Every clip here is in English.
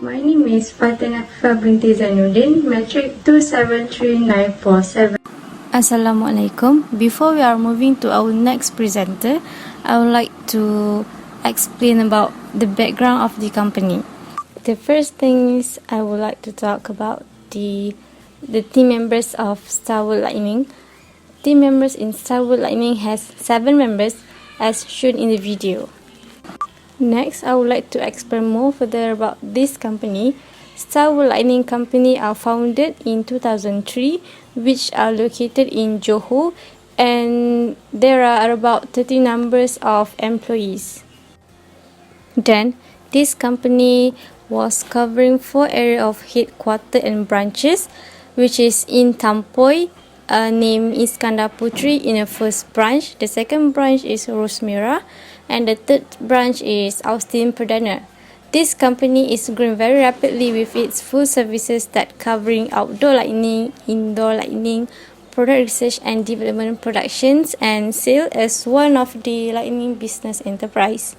My name is Fatina Binti Zainuddin, metric 273947. Assalamualaikum. Before we are moving to our next presenter, I would like to explain about the background of the company. The first thing is I would like to talk about the team members of Starwood Lightning. Team members in Starwood Lightning has 7 members as shown in the video. Next, I would like to explain more further about this company. Starwood Lightning Company are founded in 2003, which are located in Johor, and there are about 30 numbers of employees. Then, this company was covering 4 areas of headquarters and branches, which is in Tampoi, named Iskandar Putri in the first branch. The second branch is Rosmera, and the third branch is Austin Perdana. This company is growing very rapidly with its full services that covering outdoor lighting, indoor lighting, product research and development, productions and sale as one of the lighting business enterprise.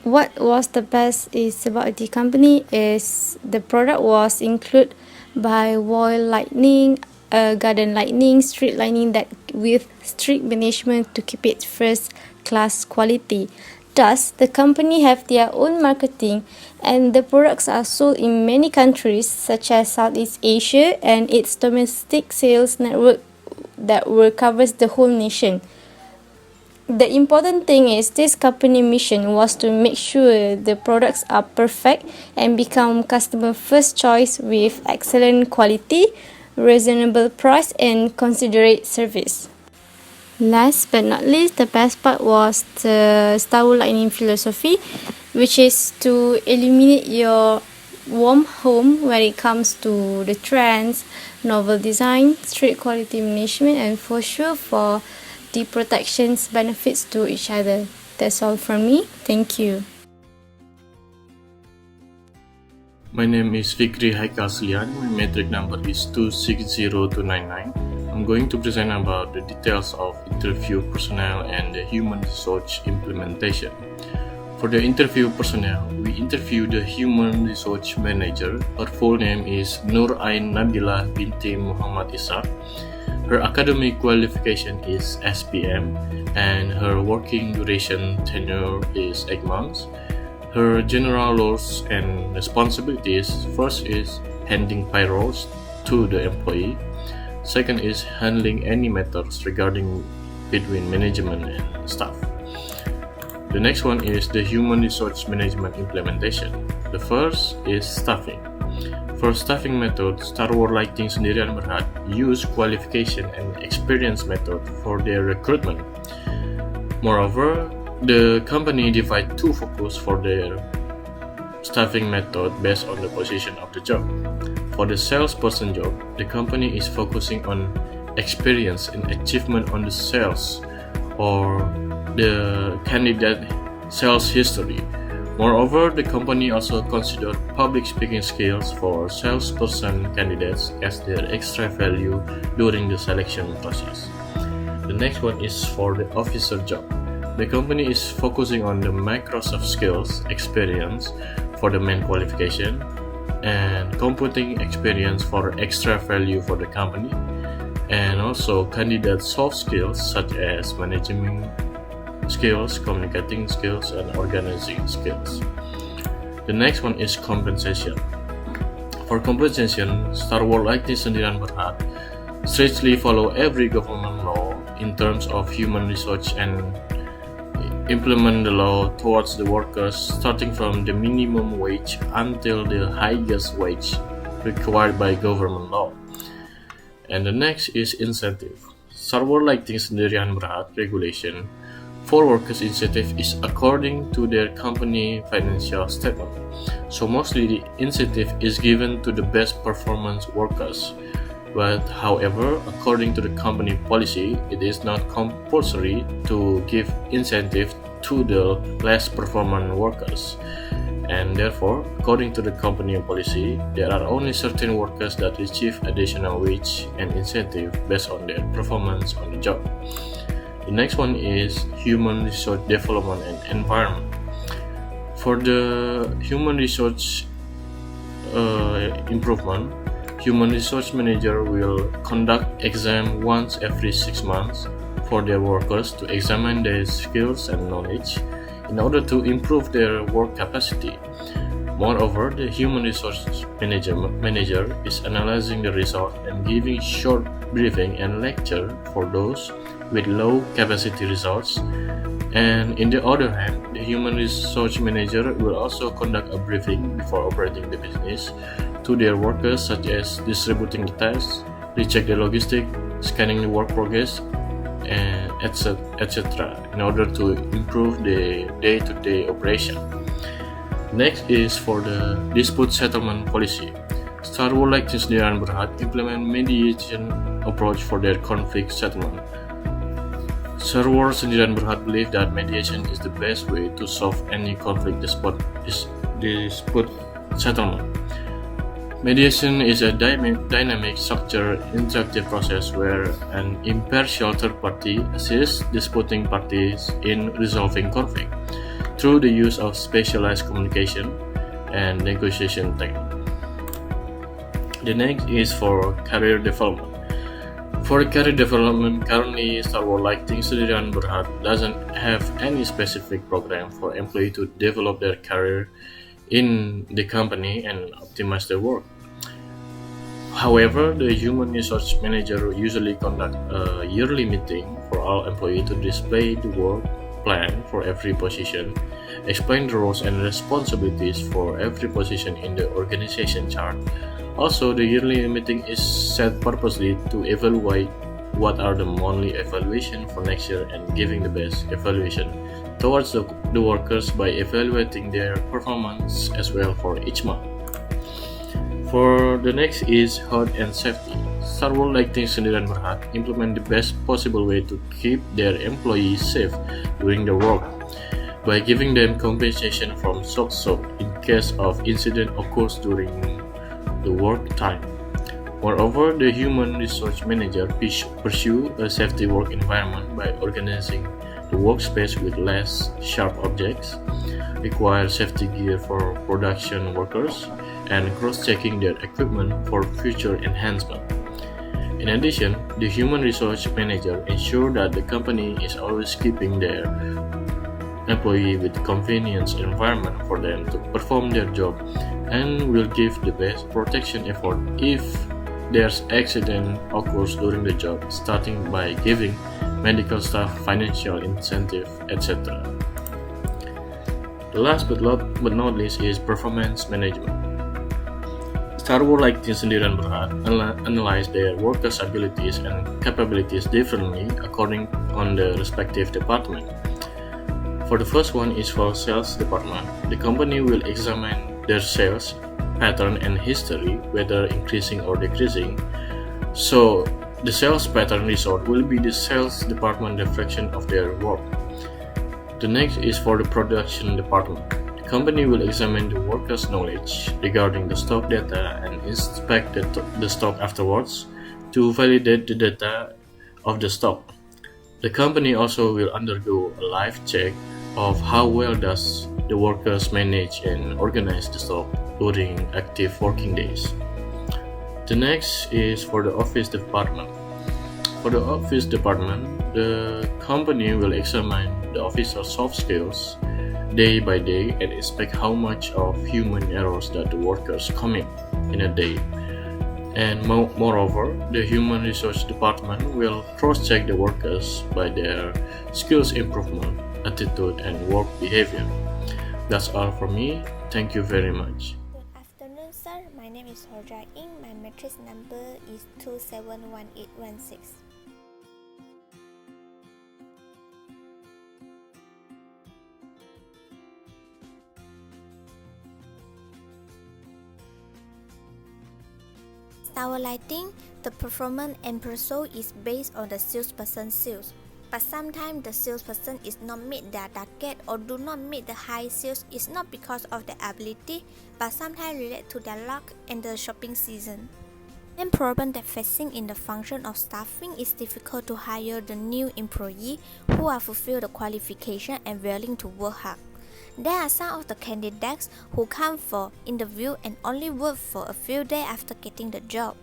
What was the best is about the company is the product was included by wall lighting, garden lighting, street lighting that with strict management to keep it first class quality. Thus, the company have their own marketing and the products are sold in many countries such as Southeast Asia, and its domestic sales network that covers the whole nation. The important thing is this company mission was to make sure the products are perfect and become customer first choice with excellent quality, reasonable price and considerate service. Last but not least, the best part was the Starwood Lightning philosophy, which is to eliminate your warm home when it comes to the trends, novel design, strict quality management, and for sure for the protections benefits to each other. That's all from me. Thank you. My name is Fikri Haikal Slian. My metric number is 260299. I'm going to present about the details of interview personnel and the human resource implementation. For the interview personnel, we interview the human resource manager. Her full name is Nur Ain Nabila binti Muhammad Ishaq. Her academic qualification is SPM and her working duration tenure is 8 months. Her general roles and responsibilities: first is handing payrolls to the employee. Second is handling any matters regarding between management and staff. The next one is the human resource management implementation. The first is staffing. For staffing method, Starwood Lighting sendirian berhad use qualification and experience method for their recruitment. Moreover, the company divide 2 focus for their staffing method based on the position of the job. For the salesperson job, the company is focusing on experience and achievement on the sales or the candidate sales history. Moreover, the company also consider public speaking skills for salesperson candidates as their extra value during the selection process. The next one is for the officer job. The company is focusing on the Microsoft skills experience for the main qualification and computing experience for extra value for the company, and also candidate soft skills such as management skills, communicating skills, and organizing skills. The next one is compensation. For compensation, Starwood Lighting sendirian berhad strictly follow every government law in terms of human resource and implement the law towards the workers, starting from the minimum wage until the highest wage required by government law. And the next is incentive. Starwood Lighting sendirian berhad regulation for workers incentive is according to their company financial statement. So mostly the incentive is given to the best performance workers. But however, according to the company policy, it is not compulsory to give incentive to the less performant workers. And therefore, according to the company policy, there are only certain workers that receive additional wage and incentive based on their performance on the job. The next one is human resource development and environment. For the human resource improvement, human resource manager will conduct exam once every 6 months for their workers to examine their skills and knowledge in order to improve their work capacity. Moreover, the human resource manager is analyzing the result and giving short briefing and lecture for those with low capacity results. And in the other hand, the human resource manager will also conduct a briefing before operating the business to their workers, such as distributing the tasks, recheck the logistic, scanning the work progress, and etc. in order to improve the day-to-day operation. Next is for the dispute settlement policy. Star Wars Lighting Sendirian Berhad implement mediation approach for their conflict settlement. Star Wars Sendirian Berhad believe that mediation is the best way to solve any conflict dispute settlement. Mediation is a dynamic, structured, interactive process where an impartial third party assists disputing parties in resolving conflict through the use of specialized communication and negotiation technique. The next is for career development. For career development, currently Star Wars Lighting Sendirian Berhad doesn't have any specific program for employees to develop their career in the company and optimize their work. However, the human resource manager usually conduct a yearly meeting for all employees to display the work plan for every position, explain the roles and responsibilities for every position in the organization chart. Also, the yearly meeting is set purposely to evaluate what are the monthly evaluation for next year and giving the best evaluation towards the workers by evaluating their performance as well for each month. For the next is health and safety. Star Wars Lighting Sendirian Berhad implement the best possible way to keep their employees safe during the work by giving them compensation from SOC in case of incident occurs during the work time. Moreover, the human resource manager pursue a safety work environment by organizing the workspace with less sharp objects, require safety gear for production workers, and cross-checking their equipment for future enhancement. In addition, the human resource manager ensure that the company is always keeping their employee with convenience environment for them to perform their job and will give the best protection effort if there's accident occurs during the job, starting by giving medical staff financial incentive, etc. The last but not least is performance management. Star Wars Lighting Sendirian Berhad analyze their workers' abilities and capabilities differently according on the respective department. For the first one is for sales department. The company will examine their sales pattern and history, whether increasing or decreasing. So the sales pattern result will be the sales department reflection of their work. The next is for the production department. The company will examine the workers' knowledge regarding the stock data and inspect the stock afterwards to validate the data of the stock. The company also will undergo a live check of how well does the workers manage and organize the stock during active working days. The next is for the office department. For the office department, the company will examine the officer's soft skills day by day and inspect how much of human errors that the workers commit in a day. And moreover, the human resource department will cross-check the workers by their skills improvement, attitude, and work behavior. That's all from me. Thank you very much. Good afternoon, sir. My name is Horja Ing. My matrix number is 271816. Our lighting, the performance and pursuit is based on the salesperson sales. But sometimes the salesperson is not meet their target or do not meet the high sales is not because of their ability, but sometimes relate to their luck and the shopping season. Main problem that facing in the function of staffing is difficult to hire the new employee who are fulfill the qualification and willing to work hard. There are some of the candidates who come for interview and only work for a few days after getting the job.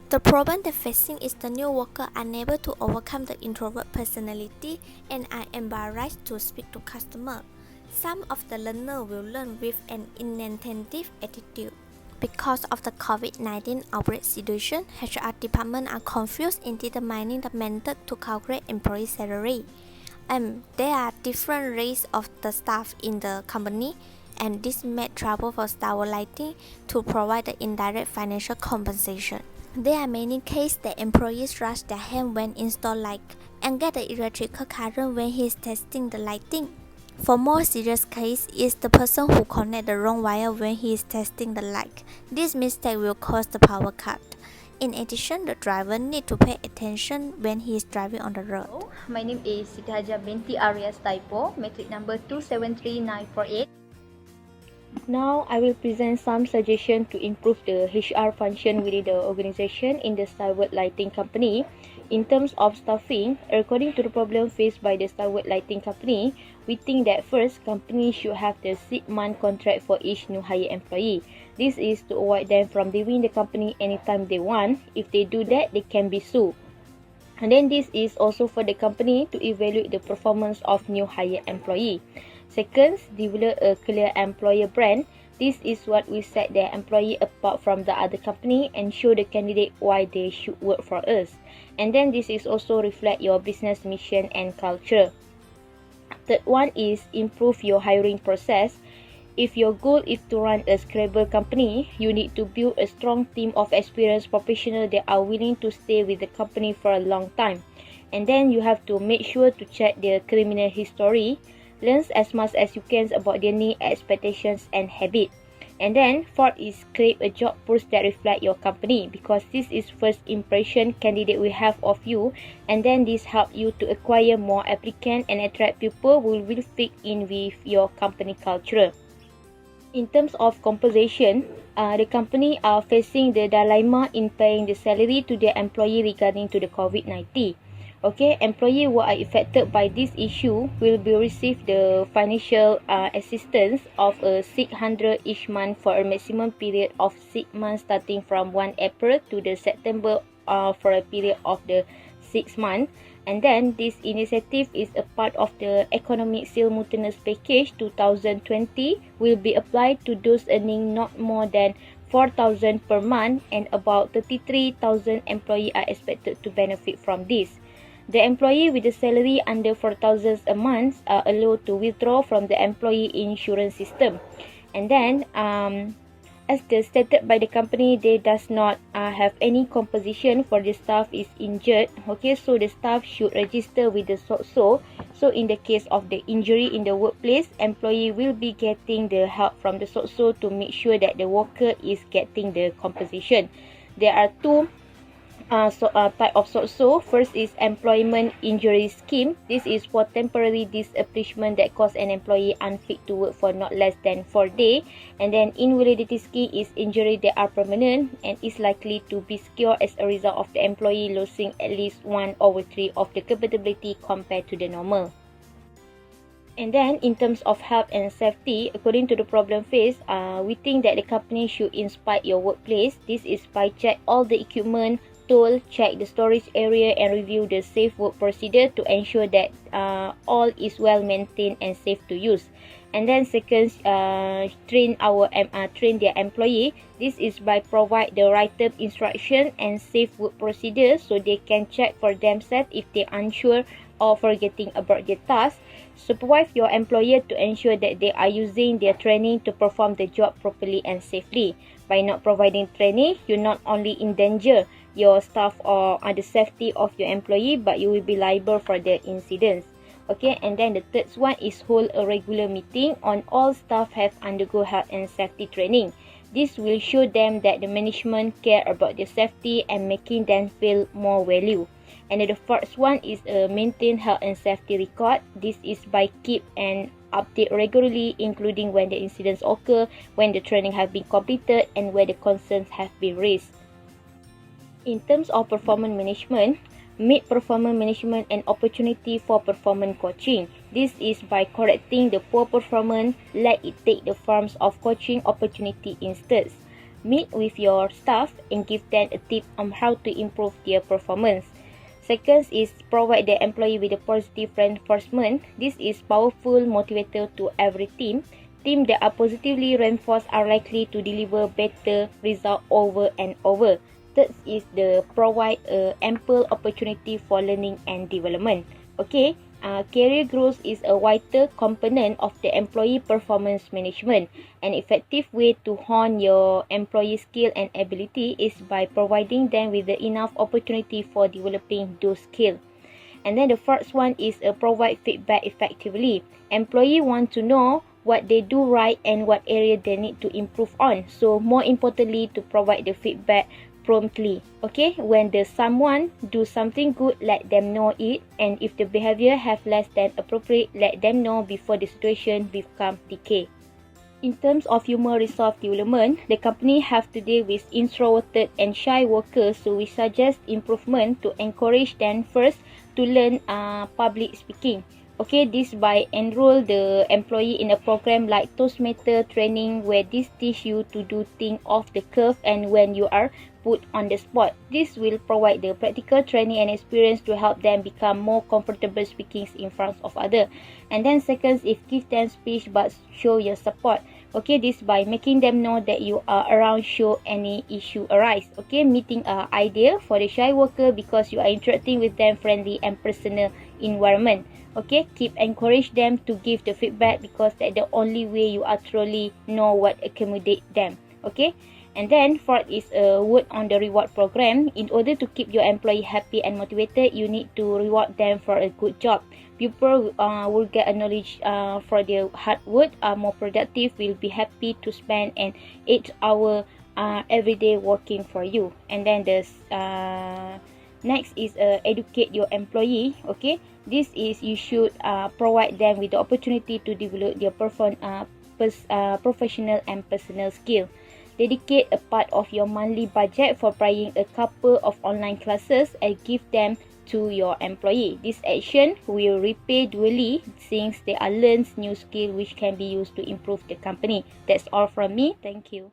The problem they're facing is the new worker unable to overcome the introvert personality and are embarrassed to speak to customer. Some of the learners will learn with an inattentive attitude. Because of the COVID-19 outbreak situation, HR department are confused in determining the method to calculate employee salary. There are different rates of the staff in the company, and this made trouble for Tower Lighting to provide the indirect financial compensation. There are many cases that employees rush their hand when install light and get the electrical current when he is testing the lighting. For more serious case is the person who connect the wrong wire when he is testing the light. This mistake will cause the power cut. In addition, the driver need to pay attention when he is driving on the road. Hello, my name is Siti Haja binti Arias Taipo, matric number 273948. Now, I will present some suggestions to improve the HR function within the organization in the Starwood Lighting Company. In terms of staffing, according to the problem faced by the Starwood Lighting Company, we think that first, company should have the 6-month contract for each new hire employee. This is to avoid them from leaving the company anytime they want. If they do that, they can be sued. And then this is also for the company to evaluate the performance of new hire employee. Second, develop a clear employer brand. This is what will set the employee apart from the other company and show the candidate why they should work for us. And then this is also reflect your business mission and culture. Third one is improve your hiring process. If your goal is to run a scalable company, you need to build a strong team of experienced professionals that are willing to stay with the company for a long time. And then you have to make sure to check their criminal history. Learn as much as you can about their needs, expectations and habits. And then fourth is create a job post that reflect your company, because this is first impression candidate will have of you, and then this help you to acquire more applicants and attract people who will fit in with your company culture. In terms of compensation, the company are facing the dilemma in paying the salary to their employee regarding to the COVID-19. Okay, employees who are affected by this issue will be receive the financial assistance of 600 each month for a maximum period of 6 months starting from 1 April to the September for a period of the 6 months. And then this initiative is a part of the Economic Simultaneous Package 2020 will be applied to those earning not more than 4,000 per month, and about 33,000 employees are expected to benefit from this. The employee with a salary under 4,000 a month are allowed to withdraw from the employee insurance system. And then, as stated by the company, they does not have any compensation for the staff is injured. Okay, so the staff should register with the SOCSO. So in the case of the injury in the workplace, employee will be getting the help from the SOCSO to make sure that the worker is getting the compensation. There are two type of SOCSO. First is Employment Injury Scheme. This is for temporary disablement that cause an employee unfit to work for not less than 4 days. And then Invalidity Scheme is injury that are permanent and is likely to be secured as a result of the employee losing at least 1/3 of the capability compared to the normal. And then in terms of health and safety, according to the problem faced, we think that the company should inspect your workplace. This is by check all the equipment, tool, check the storage area and review the safe work procedure to ensure that all is well maintained and safe to use. And then second, train their employee. This is by provide the right instruction and safe work procedure so they can check for themselves if they unsure or forgetting about their task. Supervise your employer to ensure that they are using their training to perform the job properly and safely. By not providing training, you not only endanger your staff or the safety of your employee, but you will be liable for the incidents. Okay, and then the third one is hold a regular meeting on all staff have undergo health and safety training. This will show them that the management care about their safety and making them feel more value. And then the fourth one is maintain health and safety record. This is by keep and update regularly, including when the incidents occur, when the training have been completed, and where the concerns have been raised. In terms of performance management, make performance management an opportunity for performance coaching. This is by correcting the poor performance, let it take the forms of coaching opportunity instead. Meet with your staff and give them a tip on how to improve their performance. Second is provide the employee with a positive reinforcement. This is powerful motivator to every team. Teams that are positively reinforced are likely to deliver better results over and over. Third is the provide ample opportunity for learning and development. Okay, career growth is a vital component of the employee performance management. An effective way to hone your employee skill and ability is by providing them with enough opportunity for developing those skills. And then the first one is provide feedback effectively. Employee want to know what they do right and what area they need to improve on. So more importantly, to provide the feedback promptly. Okay, when the someone do something good, let them know it, and if the behavior have less than appropriate, let them know before the situation become decay. In terms of human resource development, the company have to deal with introverted and shy workers, so we suggest improvement to encourage them first to learn public speaking. Okay, this by enroll the employee in a program like Toastmaster training, where this teach you to do things off the curve and when you are put on the spot. This will provide the practical training and experience to help them become more comfortable speaking in front of others. And then second, if give them speech but show your support. Okay, this by making them know that you are around show any issue arise. Okay, meeting idea for the shy worker because you are interacting with them friendly and personal environment. Okay, keep encourage them to give the feedback because that's the only way you are truly know what accommodate them. Okay, and then fourth is a word on the reward program. In order to keep your employee happy and motivated, you need to reward them for a good job. People will get a knowledge for their hard work, are more productive, will be happy to spend an 8 hour every day working for you. And then this next is educate your employee. Okay, this is you should provide them with the opportunity to develop their professional and personal skill. Dedicate a part of your monthly budget for buying a couple of online classes and give them to your employee. This action will repay duly since they are learns new skill which can be used to improve the company. That's all from me. Thank you.